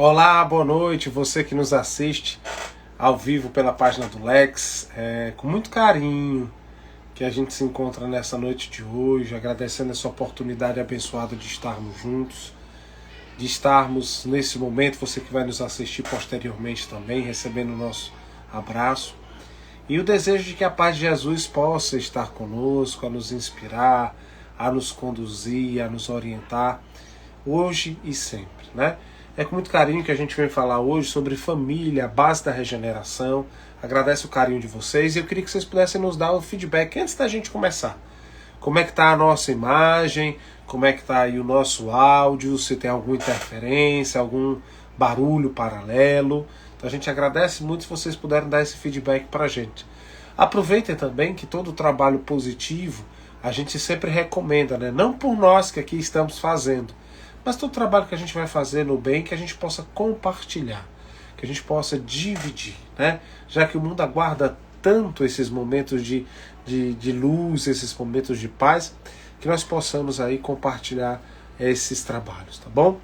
Olá, boa noite, você que nos assiste ao vivo pela página do Lex. É com muito carinho que a gente se encontra nessa noite de hoje, agradecendo essa oportunidade abençoada de estarmos juntos, de estarmos nesse momento, você que vai nos assistir posteriormente também, recebendo o nosso abraço. E o desejo de que a paz de Jesus possa estar conosco, a nos inspirar, a nos conduzir, a nos orientar, hoje e sempre, né? É com muito carinho que a gente vem falar hoje sobre família, a base da regeneração. Agradeço o carinho de vocês e eu queria que vocês pudessem nos dar o feedback antes da gente começar. Como é que está a nossa imagem, como é que está aí o nosso áudio, se tem alguma interferência, algum barulho paralelo. Então a gente agradece muito se vocês puderem dar esse feedback para a gente. Aproveitem também que todo o trabalho positivo a gente sempre recomenda, né? Não por nós que aqui estamos fazendo, mas todo o trabalho que a gente vai fazer no bem, que a gente possa compartilhar, que a gente possa dividir, né? Já que o mundo aguarda tanto esses momentos de luz, esses momentos de paz, que nós possamos aí compartilhar esses trabalhos, tá bom?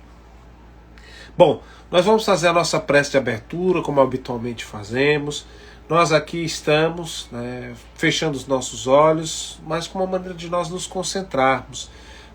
Bom, nós vamos fazer a nossa prece de abertura, como habitualmente fazemos. Nós aqui estamos, né, fechando os nossos olhos, mas com uma maneira de nós nos concentrarmos,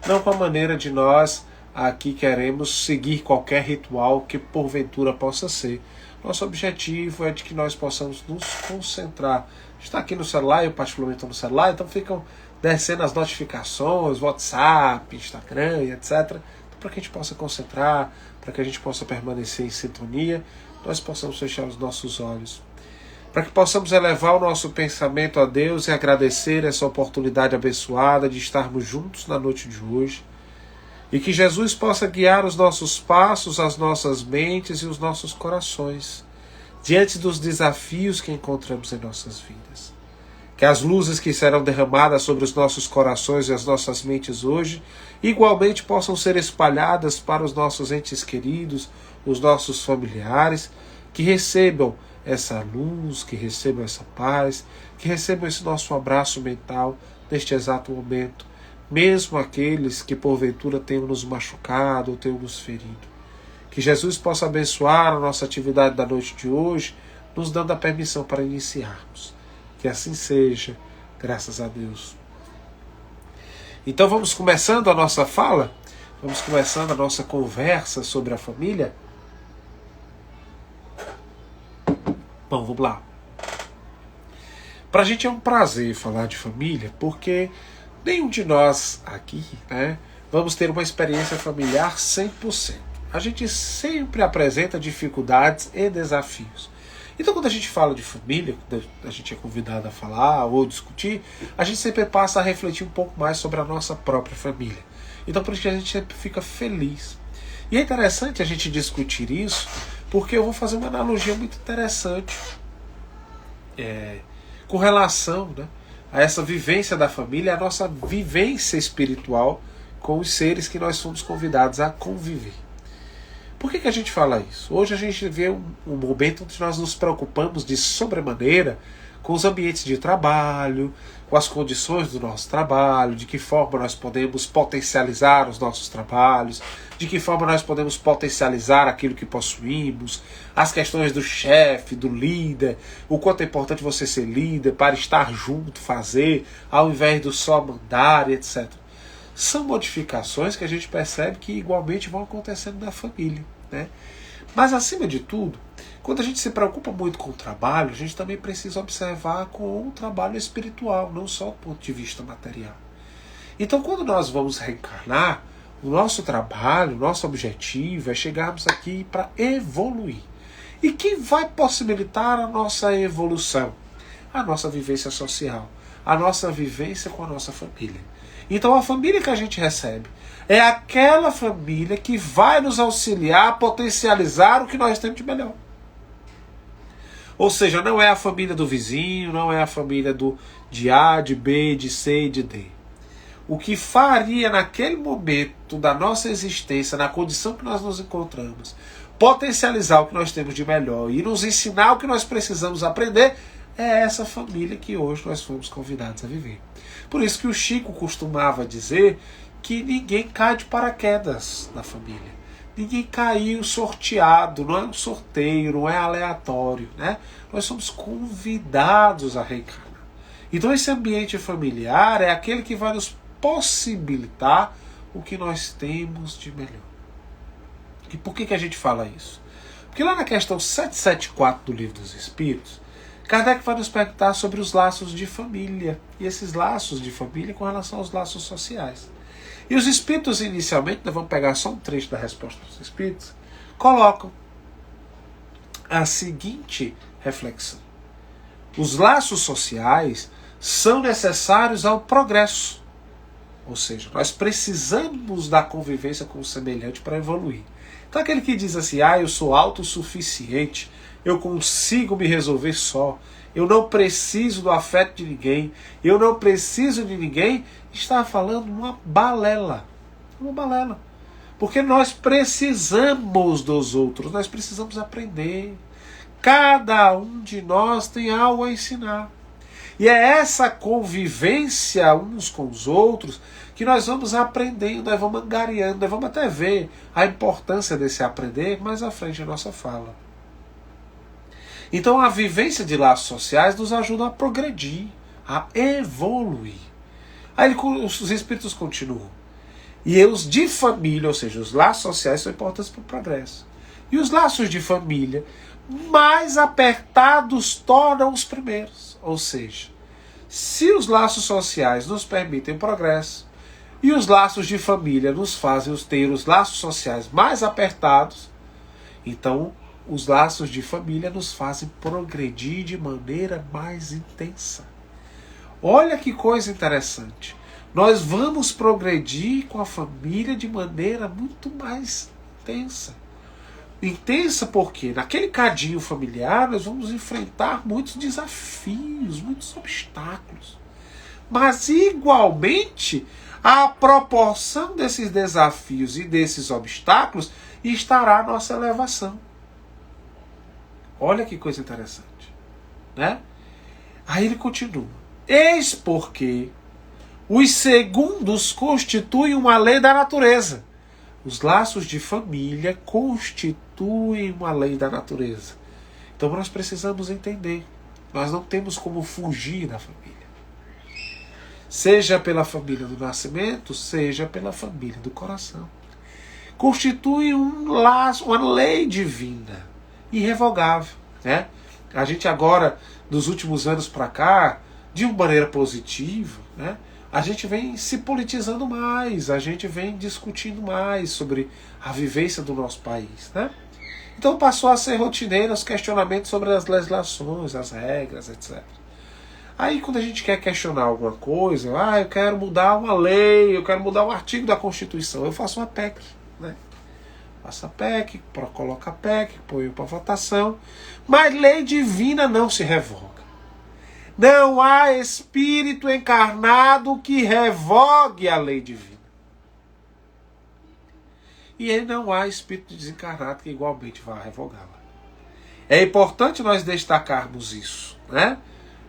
não com a maneira de nós aqui queremos seguir qualquer ritual que porventura possa ser. Nosso objetivo é de que nós possamos nos concentrar. Está aqui no celular, eu particularmente estou no celular, então ficam descendo as notificações, WhatsApp, Instagram e etc. Então, para que a gente possa concentrar, para que a gente possa permanecer em sintonia, nós possamos fechar os nossos olhos. Para que possamos elevar o nosso pensamento a Deus e agradecer essa oportunidade abençoada de estarmos juntos na noite de hoje. E que Jesus possa guiar os nossos passos, as nossas mentes e os nossos corações diante dos desafios que encontramos em nossas vidas. Que as luzes que serão derramadas sobre os nossos corações e as nossas mentes hoje igualmente possam ser espalhadas para os nossos entes queridos, os nossos familiares, que recebam essa luz, que recebam essa paz, que recebam esse nosso abraço mental neste exato momento, mesmo aqueles que porventura tenham nos machucado ou tenham nos ferido. Que Jesus possa abençoar a nossa atividade da noite de hoje, nos dando a permissão para iniciarmos. Que assim seja, graças a Deus. Então vamos começando a nossa fala, vamos começando a nossa conversa sobre a família. Bom, vamos lá. Para a gente é um prazer falar de família, porque nenhum de nós aqui, né, vamos ter uma experiência familiar 100%. A gente sempre apresenta dificuldades e desafios. Então, quando a gente fala de família, quando a gente é convidado a falar ou discutir, a gente sempre passa a refletir um pouco mais sobre a nossa própria família. Então, por isso que a gente sempre fica feliz. E é interessante a gente discutir isso, porque eu vou fazer uma analogia muito interessante com relação, né, a essa vivência da família, a nossa vivência espiritual com os seres que nós somos convidados a conviver. Por que a gente fala isso? Hoje a gente vê um momento onde nós nos preocupamos de sobremaneira com os ambientes de trabalho, com as condições do nosso trabalho, de que forma nós podemos potencializar os nossos trabalhos, de que forma nós podemos potencializar aquilo que possuímos, as questões do chefe, do líder, o quanto é importante você ser líder para estar junto, fazer, ao invés do só mandar, etc. São modificações que a gente percebe que igualmente vão acontecendo na família, né? Mas acima de tudo, quando a gente se preocupa muito com o trabalho, a gente também precisa observar com o trabalho espiritual, não só do ponto de vista material. Então, quando nós vamos reencarnar, o nosso trabalho, o nosso objetivo é chegarmos aqui para evoluir. E que vai possibilitar a nossa evolução? A nossa vivência social, a nossa vivência com a nossa família. Então a família que a gente recebe é aquela família que vai nos auxiliar a potencializar o que nós temos de melhor. Ou seja, não é a família do vizinho, não é a família de A, de B, de C e de D. O que faria naquele momento da nossa existência, na condição que nós nos encontramos, potencializar o que nós temos de melhor e nos ensinar o que nós precisamos aprender, é essa família que hoje nós fomos convidados a viver. Por isso que o Chico costumava dizer que ninguém cai de paraquedas na família. Ninguém caiu sorteado, não é um sorteio, não é aleatório, né? Nós somos convidados a reencarnar. Então esse ambiente familiar é aquele que vai nos possibilitar o que nós temos de melhor. E por que a gente fala isso? Porque lá na questão 774 do Livro dos Espíritos, Kardec vai nos perguntar sobre os laços de família. E esses laços de família com relação aos laços sociais. E os Espíritos, inicialmente, nós vamos pegar só um trecho da resposta dos Espíritos, colocam a seguinte reflexão. Os laços sociais são necessários ao progresso. Ou seja, nós precisamos da convivência com o semelhante para evoluir. Então aquele que diz assim, eu sou autossuficiente, eu consigo me resolver só, eu não preciso do afeto de ninguém, eu não preciso de ninguém, está falando uma balela. Uma balela. Porque nós precisamos dos outros, nós precisamos aprender. Cada um de nós tem algo a ensinar. E é essa convivência uns com os outros que nós vamos aprendendo, nós vamos angariando, nós vamos até ver a importância desse aprender mais à frente da nossa fala. Então a vivência de laços sociais nos ajuda a progredir, a evoluir. Aí os Espíritos continuam. E os de família, ou seja, os laços sociais são importantes para o progresso. E os laços de família, mais apertados tornam os primeiros. Ou seja, se os laços sociais nos permitem progresso, e os laços de família nos fazem ter os laços sociais mais apertados, então os laços de família nos fazem progredir de maneira mais intensa. Olha que coisa interessante. Nós vamos progredir com a família de maneira muito mais intensa. Intensa porque naquele cadinho familiar nós vamos enfrentar muitos desafios, muitos obstáculos. Mas igualmente a proporção desses desafios e desses obstáculos estará a nossa elevação. Olha que coisa interessante, né? Aí ele continua. Eis porque os segundos constituem uma lei da natureza. Os laços de família constituem uma lei da natureza. Então nós precisamos entender. Nós não temos como fugir da família. Seja pela família do nascimento, seja pela família do coração. Constitui um laço, uma lei divina, irrevogável, né? A gente agora, nos últimos anos para cá, de uma maneira positiva, né? A gente vem se politizando mais, a gente vem discutindo mais sobre a vivência do nosso país, né? Então passou a ser rotineiro os questionamentos sobre as legislações, as regras, etc. Aí quando a gente quer questionar alguma coisa, eu quero mudar uma lei, eu quero mudar um artigo da Constituição, eu faço uma PEC, né? Faço a PEC, coloco a PEC, ponho para votação, mas lei divina não se revoga. Não há espírito encarnado que revogue a lei divina. E não há espírito desencarnado que igualmente vá revogá-la. É importante nós destacarmos isso, né?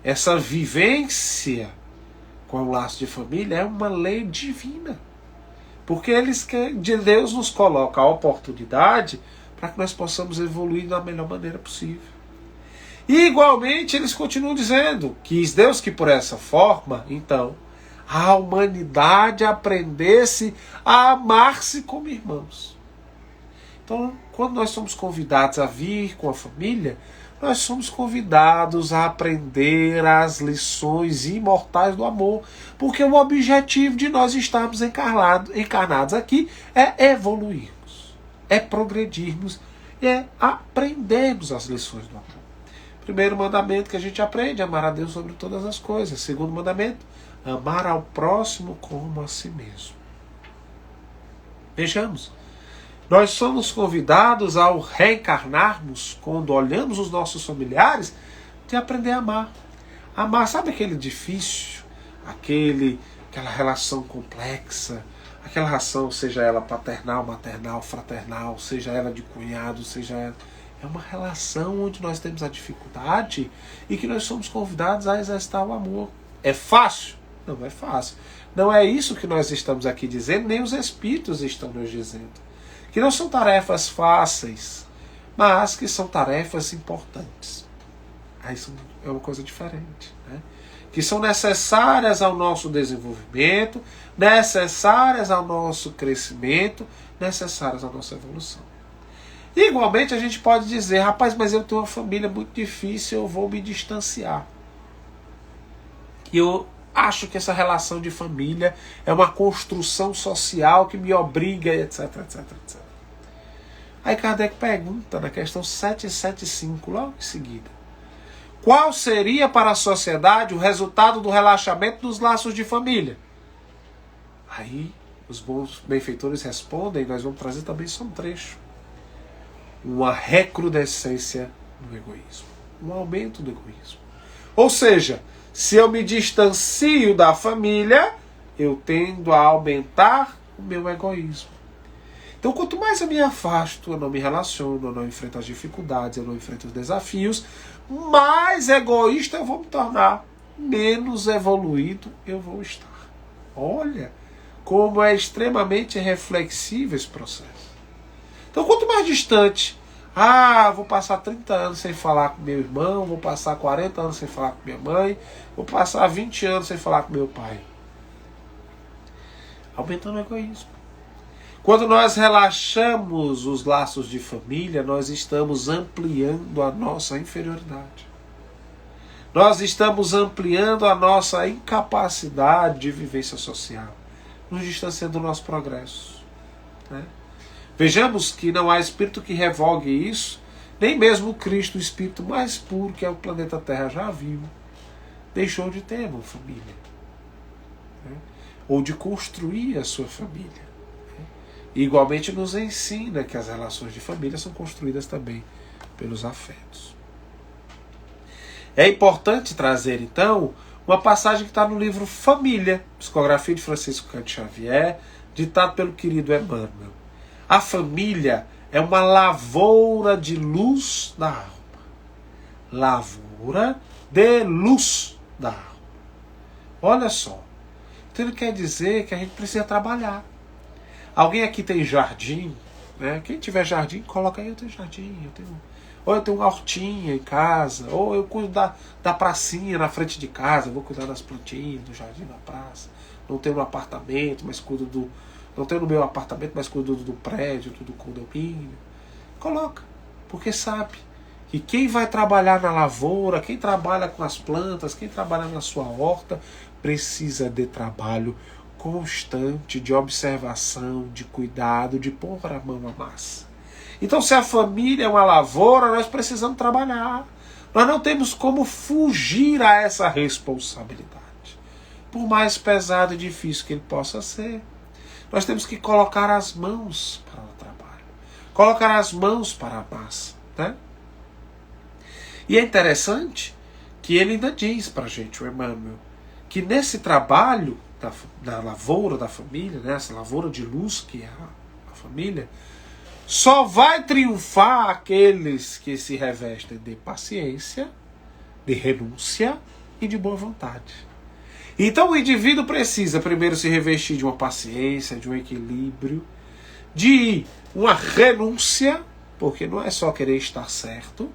Essa vivência com o laço de família é uma lei divina. Porque Deus nos coloca a oportunidade para que nós possamos evoluir da melhor maneira possível. E igualmente eles continuam dizendo, quis Deus que por essa forma, então, a humanidade aprendesse a amar-se como irmãos. Então, quando nós somos convidados a vir com a família, nós somos convidados a aprender as lições imortais do amor, porque o objetivo de nós estarmos encarnados aqui é evoluirmos, é progredirmos, é aprendermos as lições do amor. Primeiro mandamento que a gente aprende, amar a Deus sobre todas as coisas. Segundo mandamento, amar ao próximo como a si mesmo. Vejamos, nós somos convidados ao reencarnarmos, quando olhamos os nossos familiares, de aprender a amar. Amar, sabe aquele difícil, aquela relação complexa, aquela relação, seja ela paternal, maternal, fraternal, seja ela de cunhado, seja ela... É uma relação onde nós temos a dificuldade e que nós somos convidados a exercitar o amor. É fácil? Não é fácil. Não é isso que nós estamos aqui dizendo, nem os Espíritos estão nos dizendo. que não são tarefas fáceis, mas que são tarefas importantes. Aí isso é uma coisa diferente, né? Que são necessárias ao nosso desenvolvimento, necessárias ao nosso crescimento, necessárias à nossa evolução. Igualmente a gente pode dizer, rapaz, mas eu tenho uma família muito difícil, eu vou me distanciar. E eu acho que essa relação de família é uma construção social que me obriga, etc, etc, etc. Aí Kardec pergunta na questão 775, logo em seguida. Qual seria para a sociedade o resultado do relaxamento dos laços de família? Aí os bons benfeitores respondem, nós vamos trazer também só um trecho. Uma recrudescência do egoísmo. Um aumento do egoísmo. Ou seja, se eu me distancio da família, eu tendo a aumentar o meu egoísmo. Então, quanto mais eu me afasto, eu não me relaciono, eu não enfrento as dificuldades, eu não enfrento os desafios, mais egoísta eu vou me tornar, menos evoluído eu vou estar. Olha como é extremamente reflexivo esse processo. Então, quanto mais distante, vou passar 30 anos sem falar com meu irmão, vou passar 40 anos sem falar com minha mãe, vou passar 20 anos sem falar com meu pai. Aumentando o egoísmo. Quando nós relaxamos os laços de família, nós estamos ampliando a nossa inferioridade. Nós estamos ampliando a nossa incapacidade de vivência social, nos distanciando do nosso progresso, né? Vejamos que não há espírito que revogue isso, nem mesmo Cristo, o espírito mais puro que é o planeta Terra já viu, deixou de ter uma família, né? Ou de construir a sua família. E igualmente nos ensina que as relações de família são construídas também pelos afetos. É importante trazer, então, uma passagem que está no livro Família, psicografia de Francisco Cândido Xavier, ditado pelo querido Emmanuel. A família é uma lavoura de luz da alma. Lavoura de luz da alma. Olha só. Então ele quer dizer que a gente precisa trabalhar. Alguém aqui tem jardim, né? Quem tiver jardim, coloca aí, eu tenho jardim, ou eu tenho uma hortinha em casa, ou eu cuido da pracinha na frente de casa, vou cuidar das plantinhas, do jardim da praça. Não tenho no apartamento, mas cuido do... Não tenho no meu apartamento, mas cuido do prédio, do condomínio. Coloca, porque sabe que quem vai trabalhar na lavoura, quem trabalha com as plantas, quem trabalha na sua horta, precisa de trabalho constante, de observação, de cuidado, de pôr a mão à massa. Então, se a família é uma lavoura, nós precisamos trabalhar. Nós não temos como fugir a essa responsabilidade. Por mais pesado e difícil que ele possa ser, nós temos que colocar as mãos para o trabalho. Colocar as mãos para a massa, né? E é interessante que ele ainda diz para a gente, o Emmanuel, que nesse trabalho da lavoura da família, né, essa lavoura de luz que é a família, só vai triunfar aqueles que se revestem de paciência, de renúncia e de boa vontade. Então o indivíduo precisa primeiro se revestir de uma paciência, de um equilíbrio, de uma renúncia, porque não é só querer estar certo,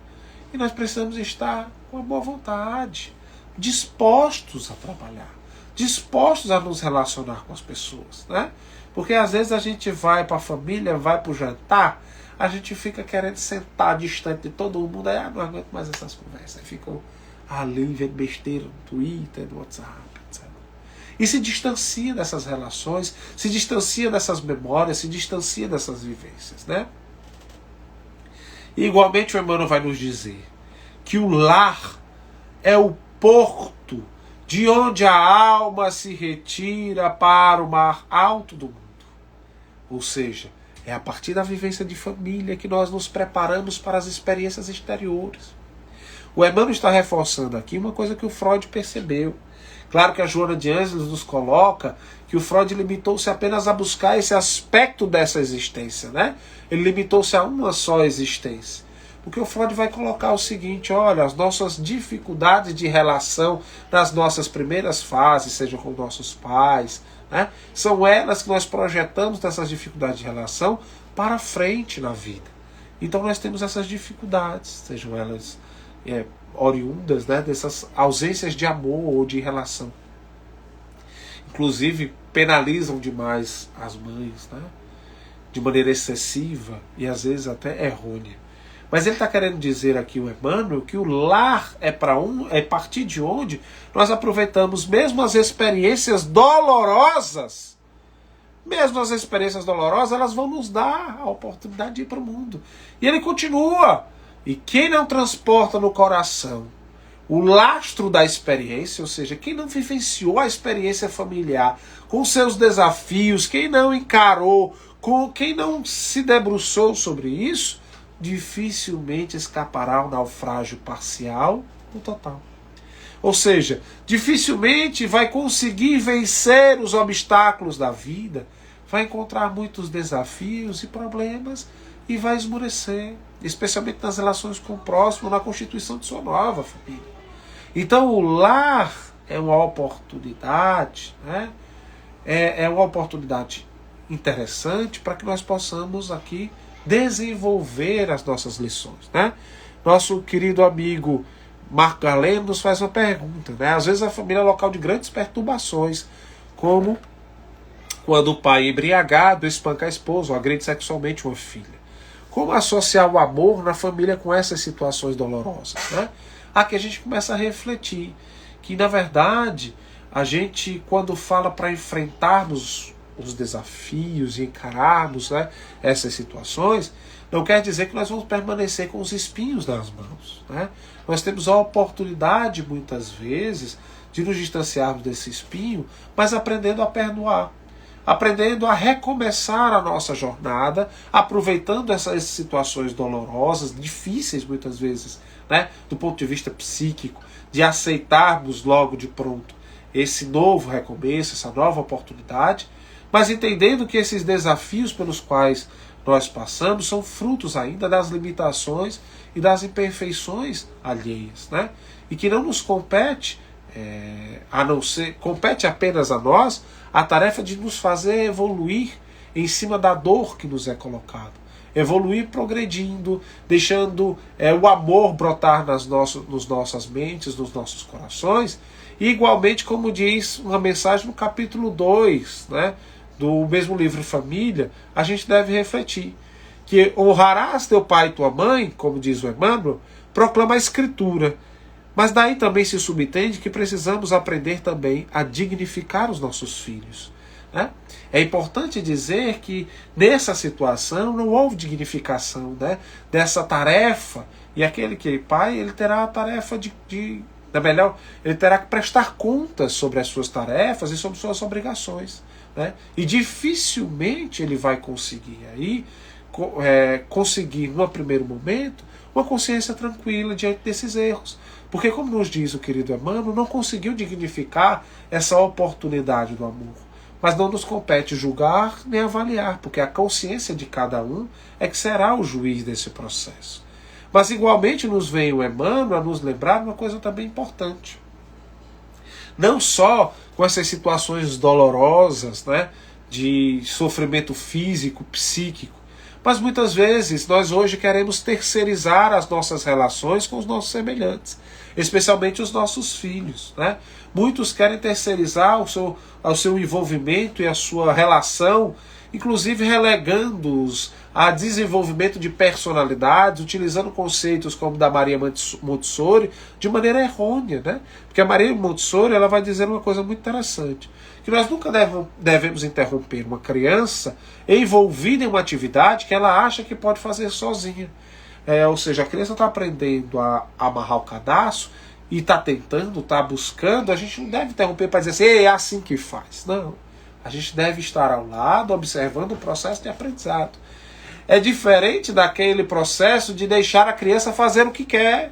e nós precisamos estar com a boa vontade, dispostos a trabalhar, dispostos a nos relacionar com as pessoas, né? Porque às vezes a gente vai para a família, vai para o jantar, a gente fica querendo sentar distante de todo mundo, aí não aguento mais essas conversas, aí ficam ali vendo besteira no Twitter, no WhatsApp, etc. E se distancia dessas relações, se distancia dessas memórias, se distancia dessas vivências, né? E igualmente o Emmanuel vai nos dizer que o lar é o porto de onde a alma se retira para o mar alto do mundo. Ou seja, é a partir da vivência de família que nós nos preparamos para as experiências exteriores. O Emmanuel está reforçando aqui uma coisa que o Freud percebeu. Claro que a Joana de Ângeles nos coloca que o Freud limitou-se apenas a buscar esse aspecto dessa existência, né? Ele limitou-se a uma só existência. Porque o Freud vai colocar o seguinte, olha, as nossas dificuldades de relação nas nossas primeiras fases, seja com nossos pais, né, são elas que nós projetamos dessas dificuldades de relação para frente na vida. Então nós temos essas dificuldades, sejam elas oriundas, né, dessas ausências de amor ou de relação. Inclusive penalizam demais as mães, né, de maneira excessiva e às vezes até errônea. Mas ele está querendo dizer aqui, o Emmanuel, que o lar é a partir de onde nós aproveitamos mesmo as experiências dolorosas. Mesmo as experiências dolorosas, elas vão nos dar a oportunidade de ir para o mundo. E ele continua. E quem não transporta no coração o lastro da experiência, ou seja, quem não vivenciou a experiência familiar com seus desafios, quem não encarou, quem não se debruçou sobre isso, dificilmente escapará ao naufrágio parcial ou total. Ou seja, dificilmente vai conseguir vencer os obstáculos da vida, vai encontrar muitos desafios e problemas e vai esmorecer, especialmente nas relações com o próximo, na constituição de sua nova família. Então o lar é uma oportunidade, né? É uma oportunidade interessante para que nós possamos aqui desenvolver as nossas lições, né? Nosso querido amigo Marco Galeno nos faz uma pergunta, né? Às vezes a família é local de grandes perturbações, como quando o pai embriagado espanca a esposa ou agride sexualmente uma filha. Como associar o amor na família com essas situações dolorosas, né? Aqui a gente começa a refletir que, na verdade, a gente, quando fala para enfrentarmos os desafios e encararmos, né, essas situações, não quer dizer que nós vamos permanecer com os espinhos nas mãos, né? Nós temos a oportunidade, muitas vezes, de nos distanciarmos desse espinho, mas aprendendo a perdoar, aprendendo a recomeçar a nossa jornada, aproveitando essas situações dolorosas, difíceis muitas vezes, né, do ponto de vista psíquico, de aceitarmos logo de pronto esse novo recomeço, essa nova oportunidade, mas entendendo que esses desafios pelos quais nós passamos são frutos ainda das limitações e das imperfeições alheias, né? E que não nos compete, compete apenas a nós a tarefa de nos fazer evoluir em cima da dor que nos é colocada. Evoluir progredindo, deixando o amor brotar nas nossas mentes, nos nossos corações, e igualmente, como diz uma mensagem no capítulo 2, né, do mesmo livro Família, a gente deve refletir que honrarás teu pai e tua mãe, como diz o Emmanuel, proclama a Escritura. Mas daí também se subentende que precisamos aprender também a dignificar os nossos filhos, né? É importante dizer que nessa situação não houve dignificação, né, dessa tarefa, e aquele que é pai, ele terá a tarefa ele terá que prestar contas sobre as suas tarefas e sobre suas obrigações, né? E dificilmente ele vai conseguir aí conseguir, no primeiro momento, uma consciência tranquila diante desses erros. Porque, como nos diz o querido Emmanuel, não conseguiu dignificar essa oportunidade do amor. Mas não nos compete julgar nem avaliar, porque a consciência de cada um é que será o juiz desse processo. Mas igualmente nos vem o Emmanuel a nos lembrar uma coisa também importante. Não só com essas situações dolorosas, né, de sofrimento físico, psíquico, mas muitas vezes nós hoje queremos terceirizar as nossas relações com os nossos semelhantes, especialmente os nossos filhos, né? Muitos querem terceirizar o seu envolvimento e a sua relação, inclusive relegando-os a desenvolvimento de personalidades, utilizando conceitos como da Maria Montessori, de maneira errônea, né? Porque a Maria Montessori ela vai dizer uma coisa muito interessante, que nós nunca devemos interromper uma criança envolvida em uma atividade que ela acha que pode fazer sozinha. Ou seja, a criança está aprendendo a amarrar o cadastro e está tentando, está buscando, a gente não deve interromper para dizer assim, é assim que faz. Não. A gente deve estar ao lado, observando o processo de aprendizado. É diferente daquele processo de deixar a criança fazer o que quer.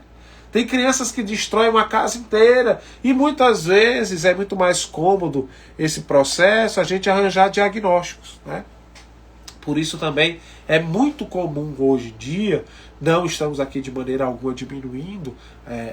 Tem crianças que destroem uma casa inteira e muitas vezes é muito mais cômodo esse processo a gente arranjar diagnósticos, né? Por isso também é muito comum hoje em dia, não estamos aqui de maneira alguma diminuindo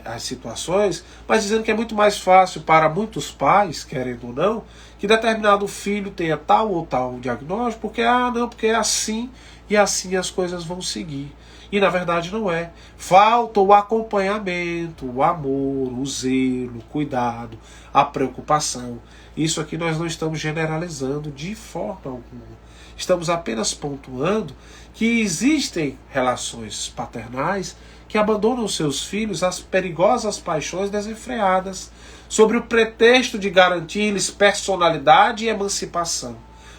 as situações, mas dizendo que é muito mais fácil para muitos pais, querendo ou não, que determinado filho tenha tal ou tal diagnóstico, porque é assim e assim as coisas vão seguir. E na verdade não é. Falta o acompanhamento, o amor, o zelo, o cuidado, a preocupação. Isso aqui nós não estamos generalizando de forma alguma. Estamos apenas pontuando que existem relações paternais que abandonam seus filhos às perigosas paixões desenfreadas, sobre o pretexto de garantir-lhes personalidade e emancipação.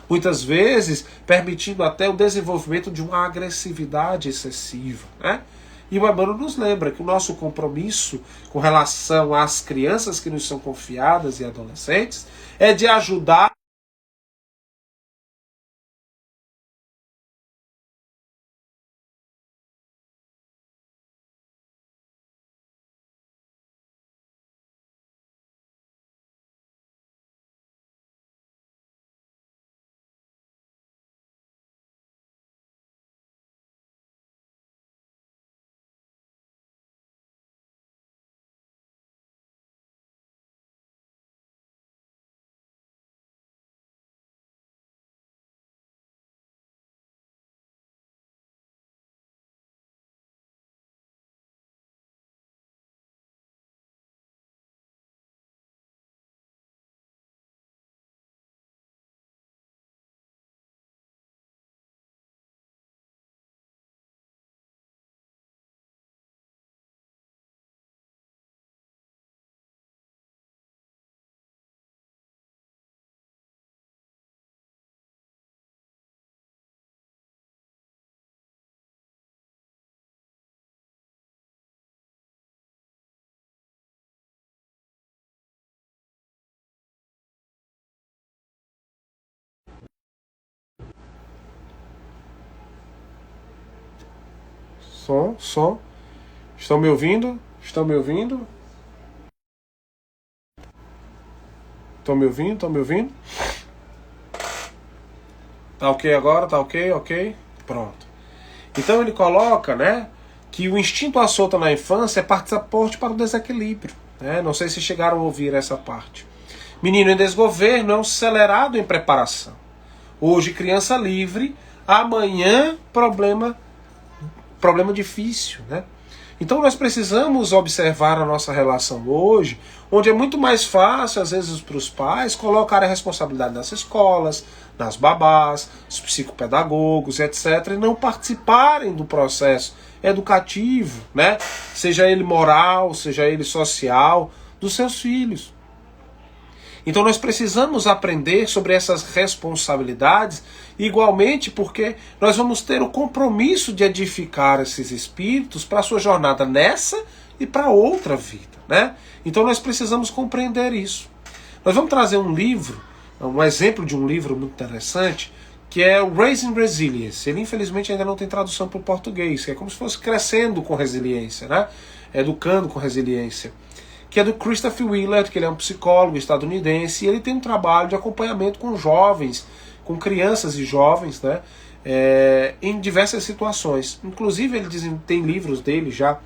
Muitas vezes permitindo até o desenvolvimento de uma agressividade excessiva, né? E o Emmanuel nos lembra que o nosso compromisso com relação às crianças que nos são confiadas e adolescentes é de ajudar. Som. Estão me ouvindo? Estão me ouvindo? Estão me ouvindo? Estão me ouvindo? Tá ok agora? Tá ok? Ok? Pronto. Então ele coloca, né, que o instinto à solta na infância é passaporte para o desequilíbrio. Né? Não sei se chegaram a ouvir essa parte. Menino em desgoverno é um acelerado em preparação. Hoje criança livre, amanhã problema difícil, né? Então nós precisamos observar a nossa relação hoje, onde é muito mais fácil, às vezes, para os pais colocar a responsabilidade nas escolas, nas babás, os psicopedagogos, etc., e não participarem do processo educativo, né? Seja ele moral, seja ele social, dos seus filhos. Então nós precisamos aprender sobre essas responsabilidades, igualmente porque nós vamos ter o compromisso de edificar esses espíritos para a sua jornada nessa e para outra vida, né? Então nós precisamos compreender isso. Nós vamos trazer um livro, um exemplo de um livro muito interessante, que é o Raising Resilience. Ele infelizmente ainda não tem tradução para o português, que é como se fosse crescendo com resiliência, né? Educando com resiliência. Que é do Christopher Willard, que ele é um psicólogo estadunidense, e ele tem um trabalho de acompanhamento com jovens, com crianças e jovens, né, em diversas situações. Inclusive ele tem livros dele já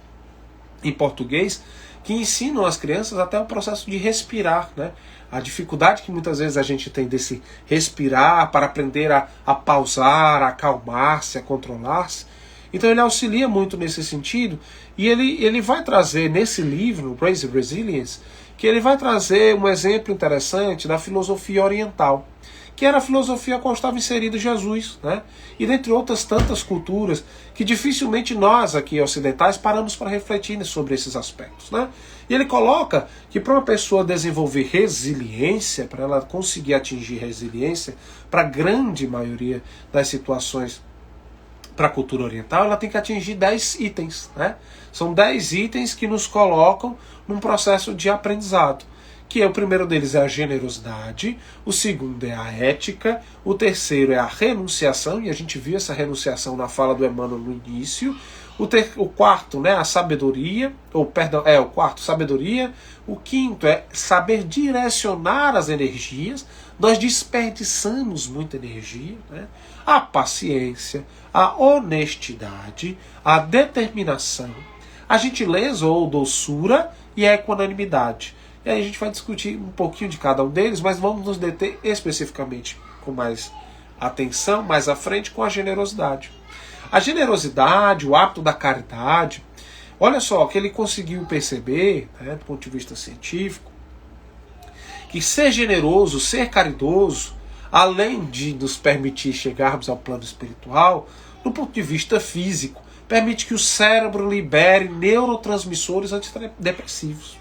em português que ensinam as crianças até o processo de respirar, né? A dificuldade que muitas vezes a gente tem desse respirar para aprender a pausar, a acalmar-se, a controlar-se. Então ele auxilia muito nesse sentido, e ele vai trazer nesse livro, Raise Resilience, que ele vai trazer um exemplo interessante da filosofia oriental, que era a filosofia a qual estava inserido Jesus, né? E dentre outras tantas culturas que dificilmente nós aqui ocidentais paramos para refletir sobre esses aspectos, né? E ele coloca que para uma pessoa desenvolver resiliência, para ela conseguir atingir resiliência, para a grande maioria das situações para a cultura oriental, ela tem que atingir 10 itens, né? São 10 itens que nos colocam num processo de aprendizado. Que é, o primeiro deles é a generosidade, o segundo é a ética, o terceiro é a renunciação, e a gente viu essa renunciação na fala do Emmanuel no início. O quarto, né, a sabedoria, o quarto, sabedoria. O quinto é saber direcionar as energias. Nós desperdiçamos muita energia, né? A paciência, a honestidade, a determinação, a gentileza ou doçura e a equanimidade. E aí a gente vai discutir um pouquinho de cada um deles, mas vamos nos deter especificamente com mais atenção, mais à frente, com a generosidade. A generosidade, o hábito da caridade, olha só, que ele conseguiu perceber, né, do ponto de vista científico, que ser generoso, ser caridoso, além de nos permitir chegarmos ao plano espiritual, do ponto de vista físico, permite que o cérebro libere neurotransmissores antidepressivos.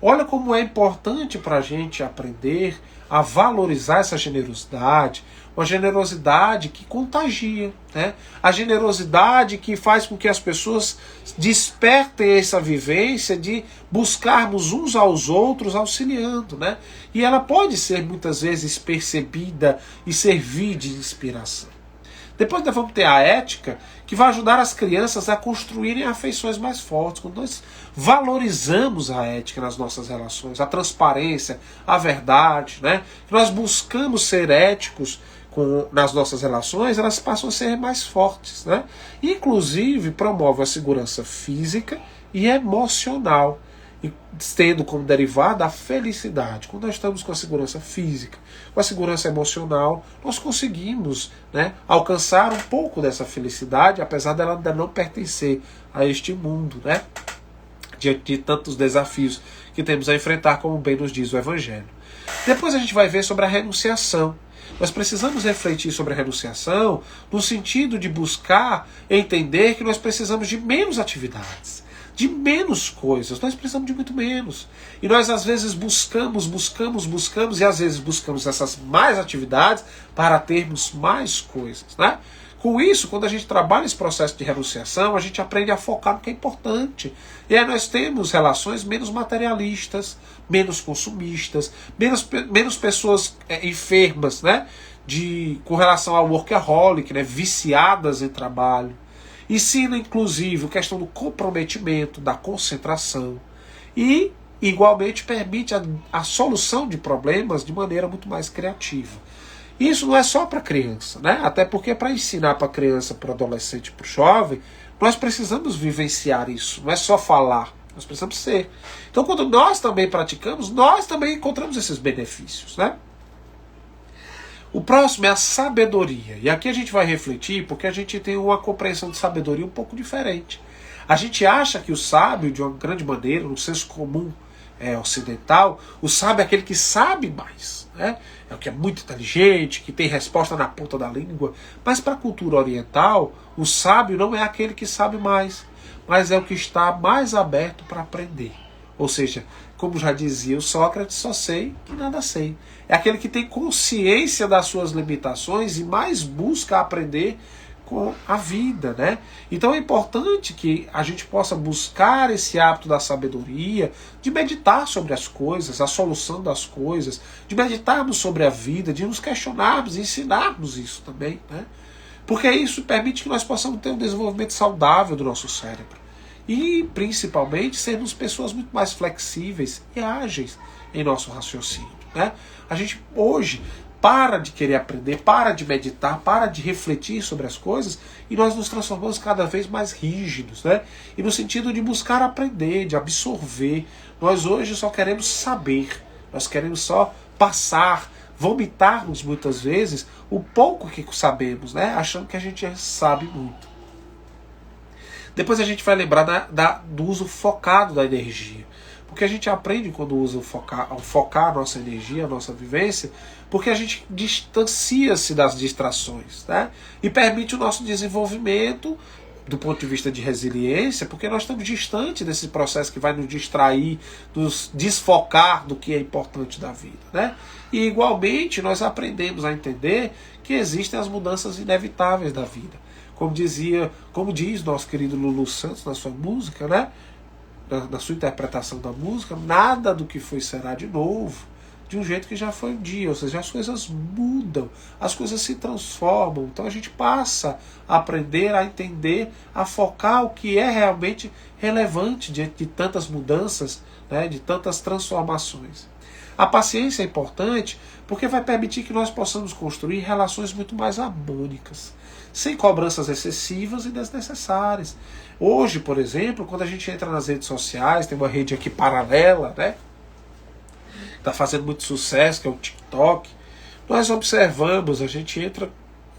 Olha como é importante para a gente aprender a valorizar essa generosidade, uma generosidade que contagia, né? A generosidade que faz com que as pessoas despertem essa vivência de buscarmos uns aos outros auxiliando, né? E ela pode ser muitas vezes percebida e servir de inspiração. Depois nós vamos ter a ética, que vai ajudar as crianças a construírem afeições mais fortes. Quando nós valorizamos a ética nas nossas relações, a transparência, a verdade, né? Nós buscamos ser éticos nas nossas relações, elas passam a ser mais fortes, né? Inclusive promove a segurança física e emocional, tendo como derivado a felicidade. Quando nós estamos com a segurança física, com a segurança emocional, nós conseguimos, né, alcançar um pouco dessa felicidade, apesar dela ainda não pertencer a este mundo, né, diante de tantos desafios que temos a enfrentar, como bem nos diz o Evangelho. Depois a gente vai ver sobre a renunciação. Nós precisamos refletir sobre a renunciação no sentido de buscar entender que nós precisamos de menos atividades, de menos coisas. Nós precisamos de muito menos. E nós às vezes buscamos, e às vezes buscamos essas mais atividades para termos mais coisas, né? Com isso, quando a gente trabalha esse processo de renunciação, a gente aprende a focar no que é importante. E aí nós temos relações menos materialistas, menos consumistas, menos pessoas enfermas, né? Com relação ao workaholic, né? Viciadas em trabalho. Ensina, inclusive, a questão do comprometimento, da concentração. E, igualmente, permite a solução de problemas de maneira muito mais criativa. Isso não é só para criança, né? Até porque para ensinar para criança, para adolescente, para o jovem, nós precisamos vivenciar isso. Não é só falar, nós precisamos ser. Então, quando nós também praticamos, nós também encontramos esses benefícios, né? O próximo é a sabedoria. E aqui a gente vai refletir porque a gente tem uma compreensão de sabedoria um pouco diferente. A gente acha que o sábio, de uma grande maneira, no senso comum ocidental, o sábio é aquele que sabe mais, né? É o que é muito inteligente, que tem resposta na ponta da língua. Mas para a cultura oriental, o sábio não é aquele que sabe mais, mas é o que está mais aberto para aprender. Ou seja, como já dizia o Sócrates, só sei que nada sei. É aquele que tem consciência das suas limitações e mais busca aprender com a vida, né? Então é importante que a gente possa buscar esse hábito da sabedoria, de meditar sobre as coisas, a solução das coisas, de meditarmos sobre a vida, de nos questionarmos e ensinarmos isso também, né? Porque isso permite que nós possamos ter um desenvolvimento saudável do nosso cérebro. E, principalmente, sermos pessoas muito mais flexíveis e ágeis em nosso raciocínio, né? A gente hoje para de querer aprender, para de meditar, para de refletir sobre as coisas e nós nos transformamos cada vez mais rígidos, né? E no sentido de buscar aprender, de absorver. Nós hoje só queremos saber, nós queremos só passar, vomitarmos muitas vezes o pouco que sabemos, né? Achando que a gente sabe muito. Depois a gente vai lembrar do uso focado da energia. Porque a gente aprende quando usa focar a nossa energia, a nossa vivência, porque a gente distancia-se das distrações, né? E permite o nosso desenvolvimento do ponto de vista de resiliência, porque nós estamos distantes desse processo que vai nos distrair, nos desfocar do que é importante da vida, né? E igualmente nós aprendemos a entender que existem as mudanças inevitáveis da vida. Como diz nosso querido Lulu Santos na sua música, né? Na sua interpretação da música, nada do que foi será de novo, de um jeito que já foi um dia. Ou seja, as coisas mudam, as coisas se transformam. Então a gente passa a aprender, a entender, a focar o que é realmente relevante diante de tantas mudanças, né, de tantas transformações. A paciência é importante porque vai permitir que nós possamos construir relações muito mais harmônicas, sem cobranças excessivas e desnecessárias. Hoje, por exemplo, quando a gente entra nas redes sociais, tem uma rede aqui paralela, né? Está fazendo muito sucesso, que é o TikTok. Nós observamos, a gente entra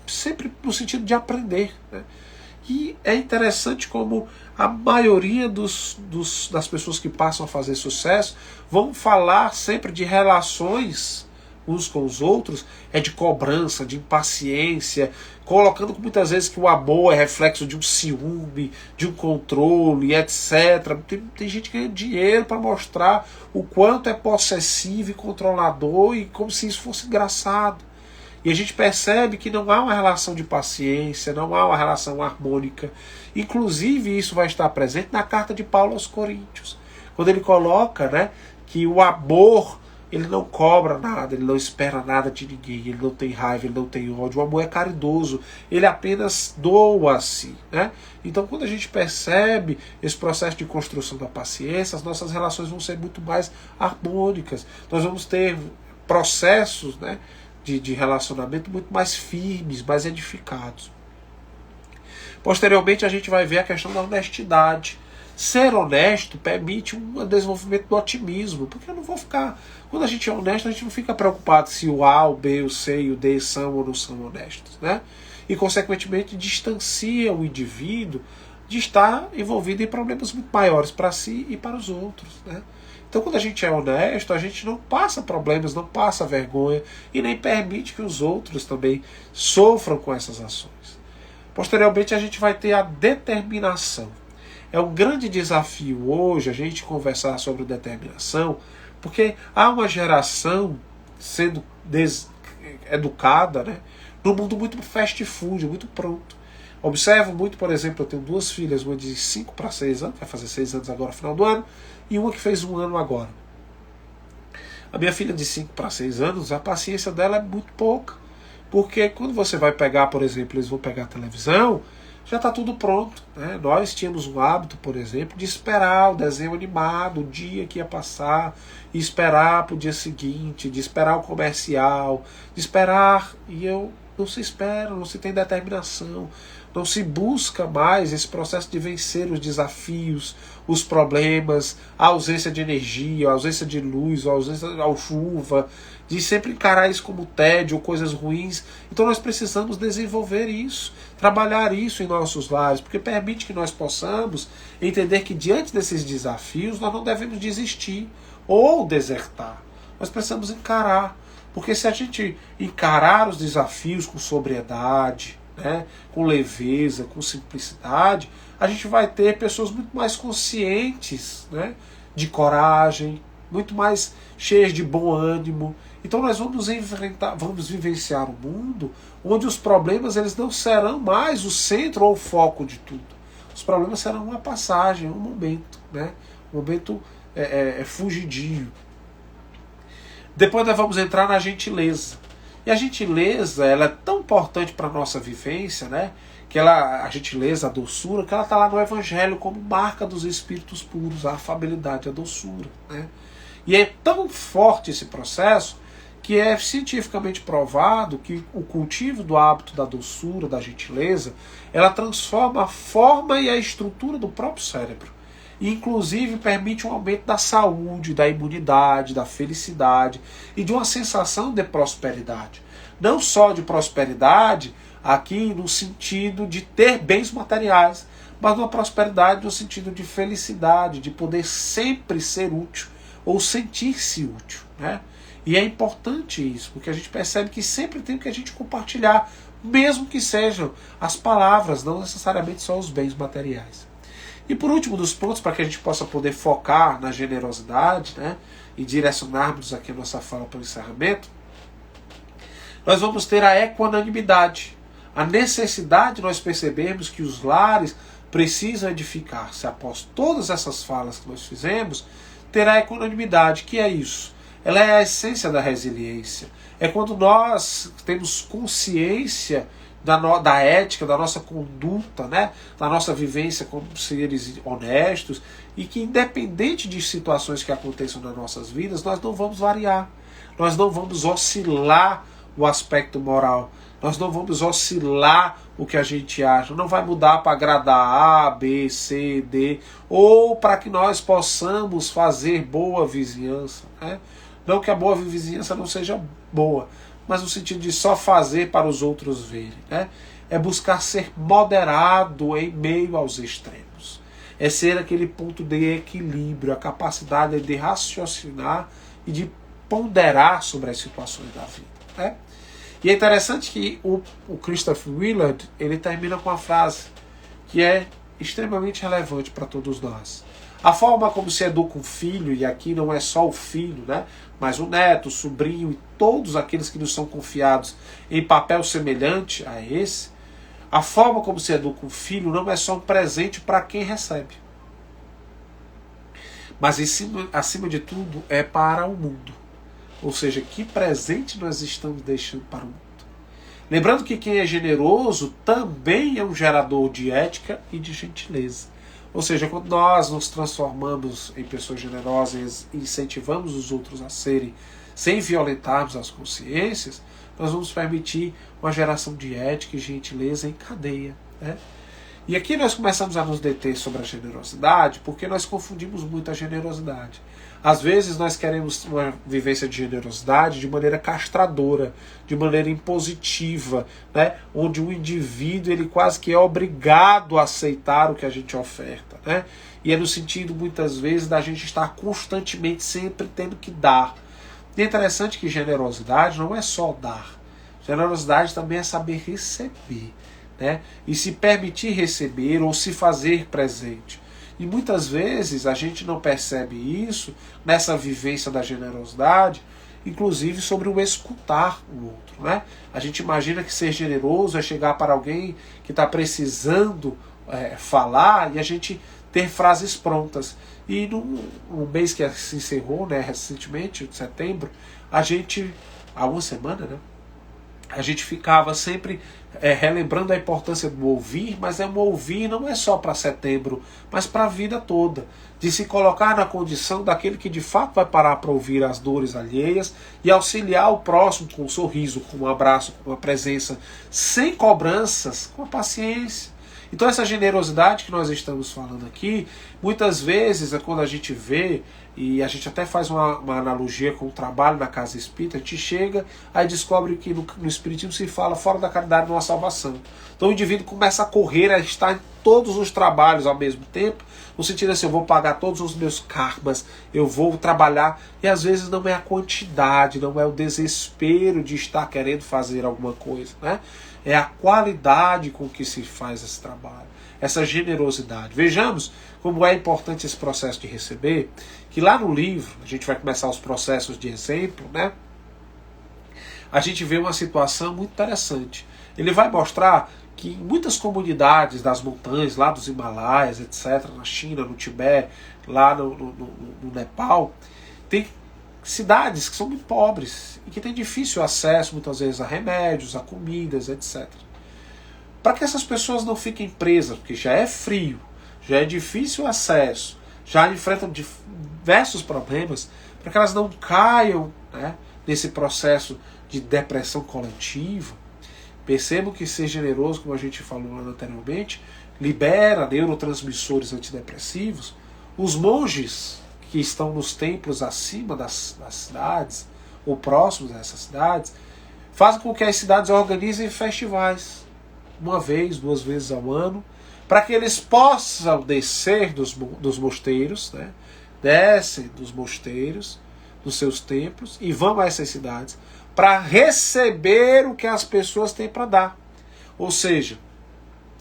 sempre no sentido de aprender, né? E é interessante como a maioria das pessoas que passam a fazer sucesso vão falar sempre de relações uns com os outros, é de cobrança, de impaciência, colocando muitas vezes que o amor é reflexo de um ciúme, de um controle, etc. Tem gente ganhando dinheiro para mostrar o quanto é possessivo e controlador, e como se isso fosse engraçado. E a gente percebe que não há uma relação de paciência, não há uma relação harmônica. Inclusive isso vai estar presente na carta de Paulo aos Coríntios, quando ele coloca, né, que o amor, ele não cobra nada, ele não espera nada de ninguém, ele não tem raiva, ele não tem ódio. O amor é caridoso, ele apenas doa-se, né? Então, quando a gente percebe esse processo de construção da paciência, as nossas relações vão ser muito mais harmônicas. Nós vamos ter processos, né, de relacionamento muito mais firmes, mais edificados. Posteriormente, a gente vai ver a questão da honestidade. Ser honesto permite um desenvolvimento do otimismo, porque eu não vou ficar... Quando a gente é honesto, a gente não fica preocupado se o A, o B, o C e o D são ou não são honestos, né? E, consequentemente, distancia o indivíduo de estar envolvido em problemas muito maiores para si e para os outros, né? Então, quando a gente é honesto, a gente não passa problemas, não passa vergonha e nem permite que os outros também sofram com essas ações. Posteriormente, a gente vai ter a determinação. É um grande desafio hoje a gente conversar sobre determinação, porque há uma geração sendo educada, né, num mundo muito fast food, muito pronto. Observo muito, por exemplo, eu tenho duas filhas, uma de 5 para 6 anos, vai fazer 6 anos agora no final do ano, e uma que fez 1 ano agora. A minha filha de 5 para 6 anos, a paciência dela é muito pouca. Porque quando você vai pegar, por exemplo, eles vão pegar a televisão, já está tudo pronto, né? Nós tínhamos um hábito, por exemplo, de esperar o desenho animado, o dia que ia passar, e esperar para o dia seguinte, de esperar o comercial, de esperar, e não se espera, não se tem determinação, não se busca mais esse processo de vencer os desafios, os problemas, a ausência de energia, a ausência de luz, a ausência da chuva, de sempre encarar isso como tédio ou coisas ruins. Então nós precisamos desenvolver isso, trabalhar isso em nossos lares, porque permite que nós possamos entender que diante desses desafios nós não devemos desistir ou desertar. Nós precisamos encarar, porque se a gente encarar os desafios com sobriedade, né, com leveza, com simplicidade, a gente vai ter pessoas muito mais conscientes, né, de coragem, muito mais cheias de bom ânimo. Então nós vamos enfrentar, vamos vivenciar um mundo onde os problemas eles não serão mais o centro ou o foco de tudo. Os problemas serão uma passagem, um momento, né? Um momento fugidio. Depois nós vamos entrar na gentileza. E a gentileza ela é tão importante para a nossa vivência, né? Que a gentileza, a doçura, que ela está lá no Evangelho como marca dos espíritos puros, a afabilidade, a doçura, né? E é tão forte esse processo que é cientificamente provado que o cultivo do hábito da doçura, da gentileza, ela transforma a forma e a estrutura do próprio cérebro. E inclusive permite um aumento da saúde, da imunidade, da felicidade e de uma sensação de prosperidade. Não só de prosperidade, aqui no sentido de ter bens materiais, mas uma prosperidade no sentido de felicidade, de poder sempre ser útil ou sentir-se útil, né? E é importante isso, porque a gente percebe que sempre tem o que a gente compartilhar, mesmo que sejam as palavras, não necessariamente só os bens materiais. E por último dos pontos, para que a gente possa poder focar na generosidade, né, e direcionarmos aqui a nossa fala para o encerramento, nós vamos ter a equanimidade, a necessidade de nós percebermos que os lares precisam edificar-se. Após todas essas falas que nós fizemos, terá a equanimidade. Que é isso? Ela é a essência da resiliência. É quando nós temos consciência da ética, da nossa conduta, né? Da nossa vivência como seres honestos, e que independente de situações que aconteçam nas nossas vidas, nós não vamos variar. Nós não vamos oscilar o aspecto moral. Nós não vamos oscilar o que a gente acha. Não vai mudar para agradar A, B, C, D, ou para que nós possamos fazer boa vizinhança, né? Não que a boa vizinhança não seja boa, mas no sentido de só fazer para os outros verem, né? é buscar ser moderado em meio aos extremos. É ser aquele ponto de equilíbrio, a capacidade de raciocinar e de ponderar sobre as situações da vida. Né? E é interessante que o Christopher Willard ele termina com uma frase que é extremamente relevante para todos nós. A forma como se educa um filho, e aqui não é só o filho, né, mas o neto, o sobrinho e todos aqueles que nos são confiados em papel semelhante a esse, a forma como se educa um filho não é só um presente para quem recebe, mas acima de tudo é para o mundo. Ou seja, que presente nós estamos deixando para o mundo. Lembrando que quem é generoso também é um gerador de ética e de gentileza. Ou seja, quando nós nos transformamos em pessoas generosas e incentivamos os outros a serem, sem violentarmos as consciências, nós vamos permitir uma geração de ética e gentileza em cadeia. Né? E aqui nós começamos a nos deter sobre a generosidade porque nós confundimos muito a generosidade. Às vezes nós queremos uma vivência de generosidade de maneira castradora, de maneira impositiva, né? Onde o indivíduo ele quase que é obrigado a aceitar o que a gente oferta. Né? E é no sentido, muitas vezes, da gente estar constantemente sempre tendo que dar. E é interessante que generosidade não é só dar. Generosidade também é saber receber. Né? E se permitir receber ou se fazer presente. E muitas vezes a gente não percebe isso nessa vivência da generosidade, inclusive sobre o escutar o outro. Né? A gente imagina que ser generoso é chegar para alguém que está precisando falar e a gente ter frases prontas. E no mês que se encerrou, né, recentemente, de setembro, a gente, há uma semana, né, a gente ficava sempre relembrando a importância do ouvir, mas um ouvir não é só para setembro, mas para a vida toda. De se colocar na condição daquele que de fato vai parar para ouvir as dores alheias e auxiliar o próximo com um sorriso, com um abraço, com uma presença, sem cobranças, com a paciência. Então essa generosidade que nós estamos falando aqui, muitas vezes é quando a gente vê, e a gente até faz uma analogia com o trabalho na casa espírita, a gente chega, aí descobre que no espiritismo se fala fora da caridade não há salvação. Então o indivíduo começa a correr, a estar em todos os trabalhos ao mesmo tempo, no sentido assim, eu vou pagar todos os meus karmas, eu vou trabalhar, e às vezes não é a quantidade, não é o desespero de estar querendo fazer alguma coisa, né? É a qualidade com que se faz esse trabalho, essa generosidade. Vejamos como é importante esse processo de receber, que lá no livro, a gente vai começar os processos de exemplo, né? A gente vê uma situação muito interessante. Ele vai mostrar que em muitas comunidades das montanhas, lá dos Himalaias, etc., na China, no Tibete, lá no Nepal, tem cidades que são muito pobres e que têm difícil acesso muitas vezes a remédios, a comidas, etc. Para que essas pessoas não fiquem presas, porque já é frio, já é difícil o acesso, já enfrentam diversos problemas, para que elas não caiam, né, nesse processo de depressão coletiva. Percebam que ser generoso, como a gente falou anteriormente, libera neurotransmissores antidepressivos. Os monges que estão nos templos acima das cidades, ou próximos dessas cidades, fazem com que as cidades organizem festivais, uma vez, 2 vezes ao ano, para que eles possam descer dos mosteiros, né? Descem dos mosteiros, dos seus templos, e vão a essas cidades para receber o que as pessoas têm para dar. Ou seja,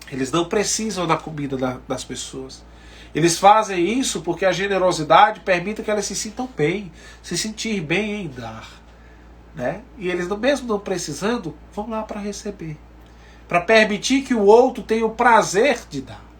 eles não precisam da comida das pessoas. Eles fazem isso porque a generosidade permite que elas se sintam bem, se sentir bem em dar. Né? E eles, mesmo não precisando, vão lá para receber. Para permitir que o outro tenha o prazer de dar.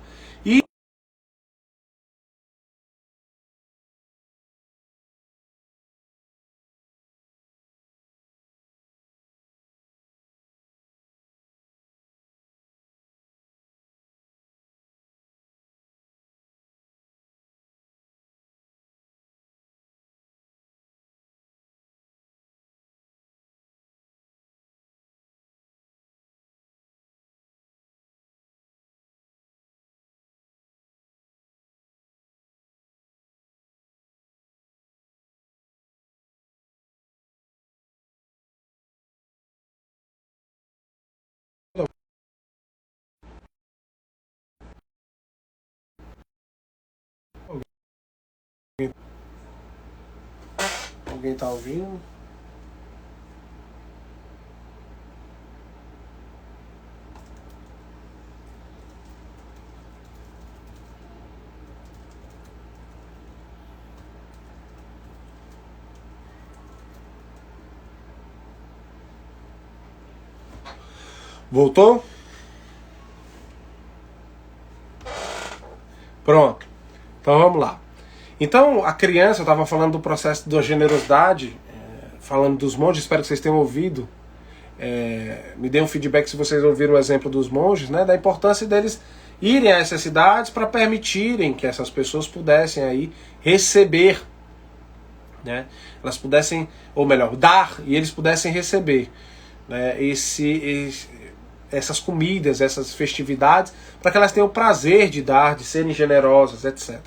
Alguém está ouvindo? Voltou? Pronto. Então vamos lá. Então a criança, eu estava falando do processo da generosidade, falando dos monges, espero que vocês tenham ouvido. Me dê um feedback se vocês ouviram o exemplo dos monges, né, da importância deles irem a essas cidades para permitirem que essas pessoas pudessem aí receber, né, elas pudessem, ou melhor, dar e eles pudessem receber, né, essas comidas, essas festividades, para que elas tenham o prazer de dar, de serem generosas, etc.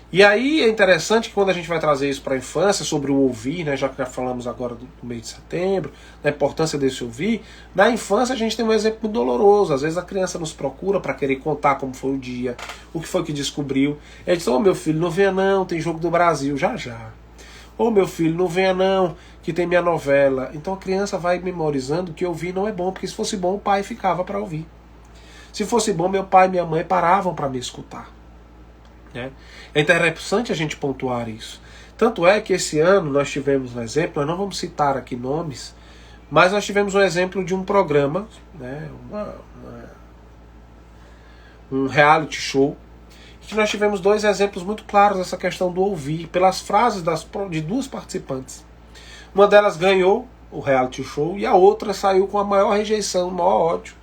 E aí é interessante que quando a gente vai trazer isso para a infância, sobre o ouvir, né, já que já falamos agora do mês de setembro, da importância desse ouvir, na infância a gente tem um exemplo muito doloroso. Às vezes a criança nos procura para querer contar como foi o dia, o que foi que descobriu. Ele diz: ô meu filho, não venha não, tem jogo do Brasil, já já. Ô meu filho, não venha não, que tem minha novela. Então a criança vai memorizando que ouvir não é bom, porque se fosse bom o pai ficava para ouvir. Se fosse bom, meu pai e minha mãe paravam para me escutar. Né? É interessante a gente pontuar isso. Tanto é que esse ano nós tivemos um exemplo, nós não vamos citar aqui nomes, mas nós tivemos um exemplo de um programa, né, um reality show, que nós tivemos dois exemplos muito claros dessa questão do ouvir, pelas frases de duas participantes. Uma delas ganhou o reality show e a outra saiu com a maior rejeição, o maior ódio.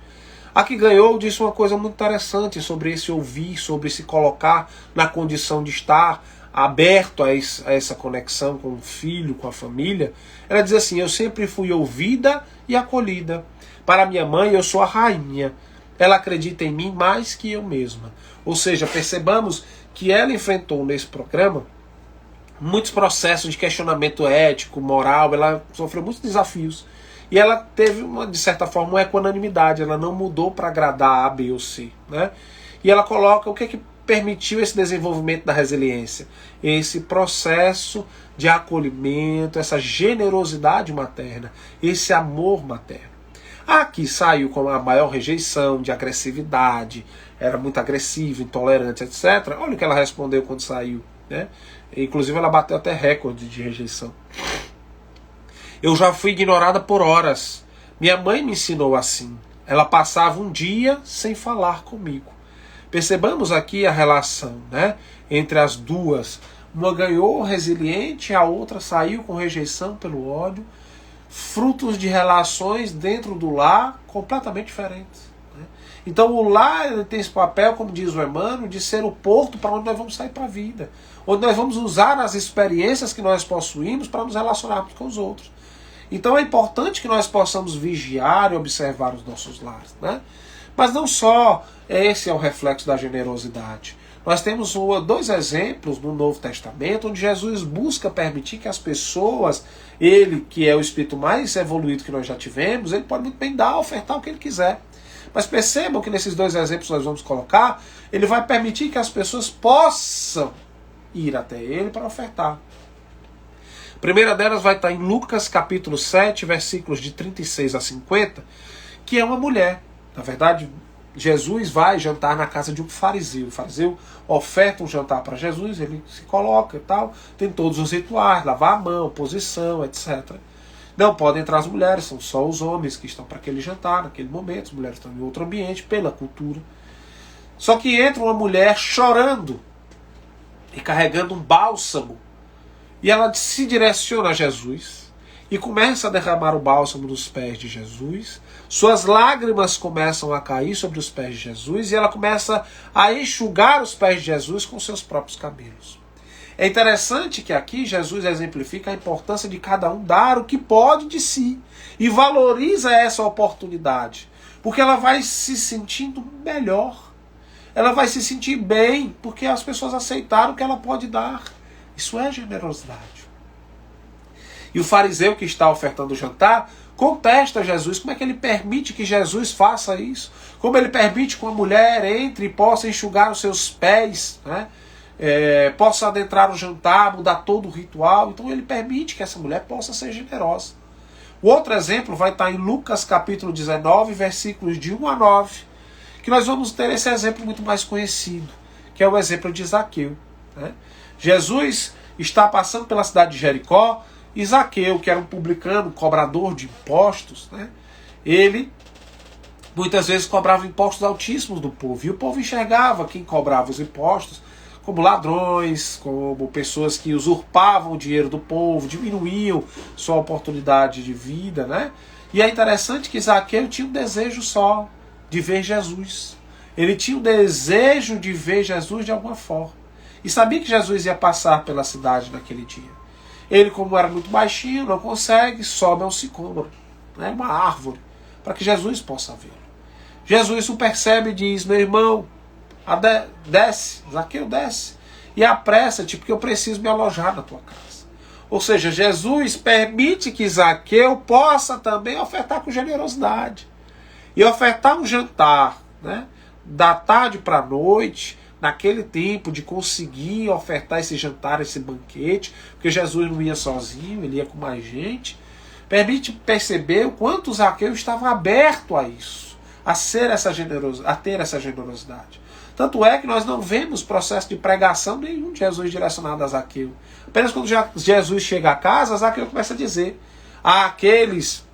A que ganhou disse uma coisa muito interessante sobre esse ouvir, sobre se colocar na condição de estar aberto a essa conexão com o filho, com a família. Ela diz assim: eu sempre fui ouvida e acolhida. Para minha mãe eu sou a rainha. Ela acredita em mim mais que eu mesma. Ou seja, percebamos que ela enfrentou nesse programa muitos processos de questionamento ético, moral, ela sofreu muitos desafios. E ela teve, de certa forma, uma equanimidade, ela não mudou para agradar A, B ou C. Né? E ela coloca o que é que permitiu esse desenvolvimento da resiliência. Esse processo de acolhimento, essa generosidade materna, esse amor materno. Aqui saiu com a maior rejeição, de agressividade, era muito agressiva, intolerante, etc. Olha o que ela respondeu quando saiu. Né? Inclusive ela bateu até recorde de rejeição. Eu já fui ignorada por horas. Minha mãe me ensinou assim. Ela passava um dia sem falar comigo. Percebamos aqui a relação, né, entre as duas. Uma ganhou resiliente, a outra saiu com rejeição pelo ódio. Frutos de relações dentro do lar completamente diferentes. Né? Então o lar ele tem esse papel, como diz o Emmanuel, de ser o porto para onde nós vamos sair para a vida. Onde nós vamos usar as experiências que nós possuímos para nos relacionarmos com os outros. Então é importante que nós possamos vigiar e observar os nossos lares. Né? Mas não só esse é o reflexo da generosidade. Nós temos dois exemplos no Novo Testamento onde Jesus busca permitir que as pessoas, ele que é o espírito mais evoluído que nós já tivemos, ele pode muito bem dar, ofertar o que ele quiser. Mas percebam que nesses dois exemplos que nós vamos colocar, ele vai permitir que as pessoas possam ir até ele para ofertar. A primeira delas vai estar em Lucas capítulo 7, versículos de 36 a 50, que é uma mulher. Na verdade, Jesus vai jantar na casa de um fariseu. O fariseu oferta um jantar para Jesus, ele se coloca e tal, tem todos os rituais, lavar a mão, posição, etc. Não podem entrar as mulheres, são só os homens que estão para aquele jantar, naquele momento, as mulheres estão em outro ambiente, pela cultura. Só que entra uma mulher chorando e carregando um bálsamo, e ela se direciona a Jesus e começa a derramar o bálsamo nos pés de Jesus. Suas lágrimas começam a cair sobre os pés de Jesus e ela começa a enxugar os pés de Jesus com seus próprios cabelos. É interessante que aqui Jesus exemplifica a importância de cada um dar o que pode de si e valoriza essa oportunidade, porque ela vai se sentindo melhor, ela vai se sentir bem, porque as pessoas aceitaram que ela pode dar. Isso é generosidade. E o fariseu que está ofertando o jantar contesta Jesus. Como é que ele permite que Jesus faça isso? Como ele permite que uma mulher entre e possa enxugar os seus pés, né? possa adentrar o jantar, mudar todo o ritual. Então ele permite que essa mulher possa ser generosa. O outro exemplo vai estar em Lucas capítulo 19, versículos de 1 a 9, que nós vamos ter esse exemplo muito mais conhecido, que é o exemplo de Zaqueu. Né? Jesus está passando pela cidade de Jericó, e Zaqueu, que era um publicano, cobrador de impostos, né? Ele muitas vezes cobrava impostos altíssimos do povo, e o povo enxergava quem cobrava os impostos como ladrões, como pessoas que usurpavam o dinheiro do povo, diminuíam sua oportunidade de vida, né? E é interessante que Zaqueu tinha um desejo só de ver Jesus. Ele tinha um desejo de ver Jesus de alguma forma. E sabia que Jesus ia passar pela cidade naquele dia. Ele, como era muito baixinho, não consegue, sobe ao sicômoro, né? Uma árvore, para que Jesus possa vê-lo. Jesus o percebe e diz: meu irmão, desce, Zaqueu, desce, e apressa-te, porque eu preciso me alojar na tua casa. Ou seja, Jesus permite que Zaqueu possa também ofertar com generosidade. E ofertar um jantar, né, da tarde para a noite, naquele tempo de conseguir ofertar esse jantar, esse banquete, porque Jesus não ia sozinho, ele ia com mais gente, permite perceber o quanto Zaqueu estava aberto a isso, a ter essa generosidade. Tanto é que nós não vemos processo de pregação nenhum de Jesus direcionado a Zaqueu. Apenas quando Jesus chega a casa, Zaqueu começa a dizer: aqueles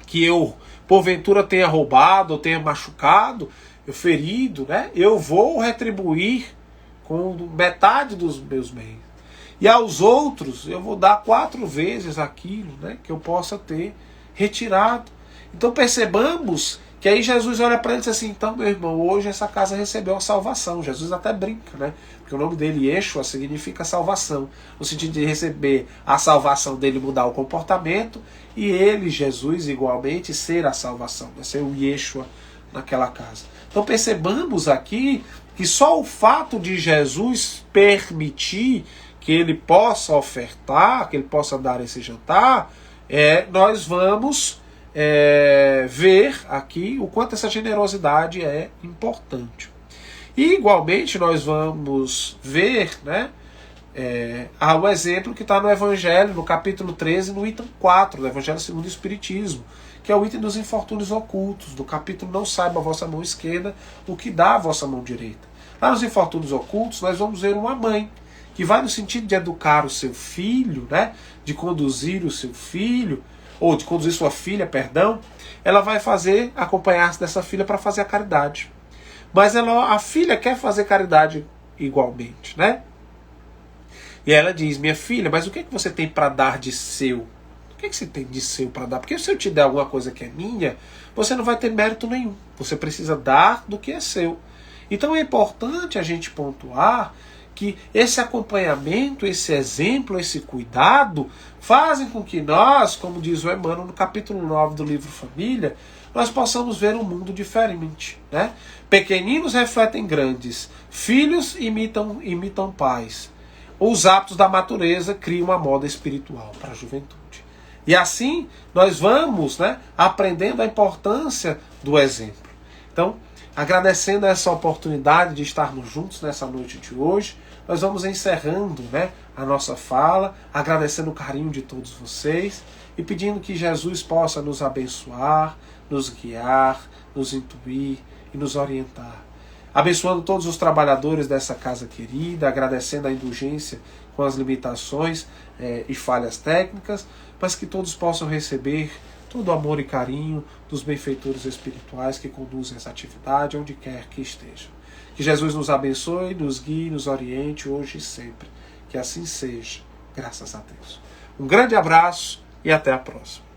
que eu porventura tenha roubado ou tenha machucado, ferido, né, eu vou retribuir com metade dos meus bens. E aos outros eu vou dar 4 vezes aquilo, né, que eu possa ter retirado. Então percebamos que aí Jesus olha para ele e diz assim: então, meu irmão, hoje essa casa recebeu a salvação. Jesus até brinca, né? Porque o nome dele, Yeshua, significa salvação. No sentido de receber a salvação dele, mudar o comportamento, e ele, Jesus, igualmente, ser a salvação, né? Ser o Yeshua naquela casa. Então percebamos aqui que só o fato de Jesus permitir que ele possa ofertar, que ele possa dar esse jantar, nós vamos ver aqui o quanto essa generosidade é importante. E igualmente nós vamos ver, né, o exemplo que está no Evangelho, no capítulo 13, no item 4, do Evangelho segundo o Espiritismo, que é o item dos infortúnios ocultos, do capítulo Não saiba a vossa mão esquerda o que dá a vossa mão direita. Lá nos infortúnios ocultos nós vamos ver uma mãe que vai no sentido de educar o seu filho, né, de conduzir o seu filho, ou de conduzir sua filha, perdão, ela vai acompanhar-se dessa filha para fazer a caridade. Mas a filha quer fazer caridade igualmente, né? E ela diz: minha filha, mas o que você tem para dar de seu? O que você tem de seu para dar? Porque se eu te der alguma coisa que é minha, você não vai ter mérito nenhum. Você precisa dar do que é seu. Então é importante a gente pontuar que esse acompanhamento, esse exemplo, esse cuidado fazem com que nós, como diz o Emmanuel no capítulo 9 do livro Família, nós possamos ver um mundo diferente, né? Pequeninos refletem grandes, filhos imitam pais. Os hábitos da natureza criam uma moda espiritual para a juventude. E assim nós vamos, né, aprendendo a importância do exemplo. Então, agradecendo essa oportunidade de estarmos juntos nessa noite de hoje, nós vamos encerrando, né, a nossa fala, agradecendo o carinho de todos vocês e pedindo que Jesus possa nos abençoar, nos guiar, nos intuir e nos orientar. Abençoando todos os trabalhadores dessa casa querida, agradecendo a indulgência com as limitações e falhas técnicas, mas que todos possam receber todo o amor e carinho dos benfeitores espirituais que conduzem essa atividade, onde quer que estejam. Que Jesus nos abençoe, nos guie, nos oriente hoje e sempre. Que assim seja, graças a Deus. Um grande abraço e até a próxima.